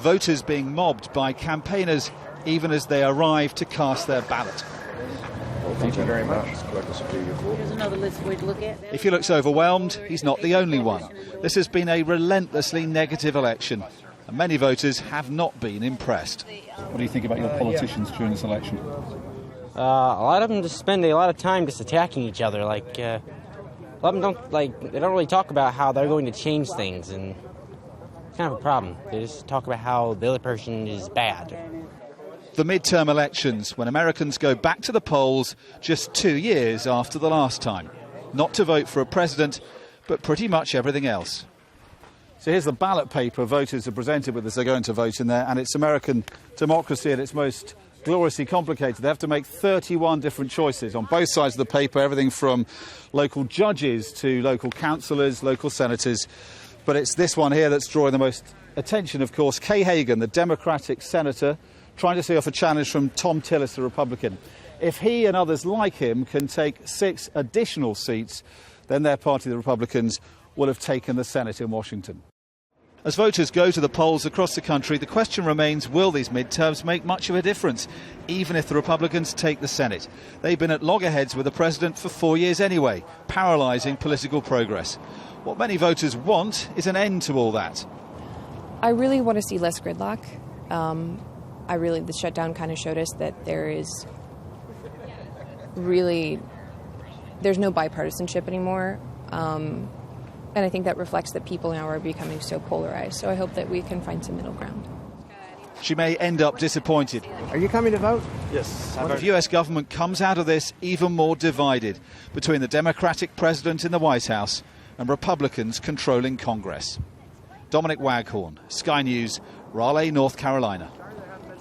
voters being mobbed by campaigners even as they arrive to cast their ballot. Well, thank you very much. Here's another list for you to look at. If he looks overwhelmed, he's not the only one. This has been a relentlessly negative election, and many voters have not been impressed. What do you think about your politicians during this election? A lot of them just spend a lot of time just attacking each other. A lot of them they don't really talk about how they're going to change things, and it's kind of a problem. They just talk about how the other person is bad. The midterm elections, when Americans go back to the polls just 2 years after the last time. Not to vote for a president, but pretty much everything else. So here's the ballot paper voters are presented with as they're going to vote in there, and it's American democracy at its most gloriously complicated. They have to make 31 different choices on both sides of the paper, everything from local judges to local councillors, local senators. But it's this one here that's drawing the most attention, of course. Kay Hagan, the Democratic senator, trying to see off a challenge from Tom Tillis, the Republican. If he and others like him can take 6 additional seats, then their party, the Republicans, will have taken the Senate in Washington. As voters go to the polls across the country, the question remains, will these midterms make much of a difference, even if the Republicans take the Senate? They've been at loggerheads with the president for 4 years anyway, paralysing political progress. What many voters want is an end to all that. I really want to see less gridlock. The shutdown kind of showed us that there's no bipartisanship anymore. And I think that reflects that people now are becoming so polarized. So I hope that we can find some middle ground. She may end up disappointed. Are you coming to vote? Yes. The US government comes out of this even more divided between the Democratic president in the White House and Republicans controlling Congress. Dominic Waghorn, Sky News, Raleigh, North Carolina.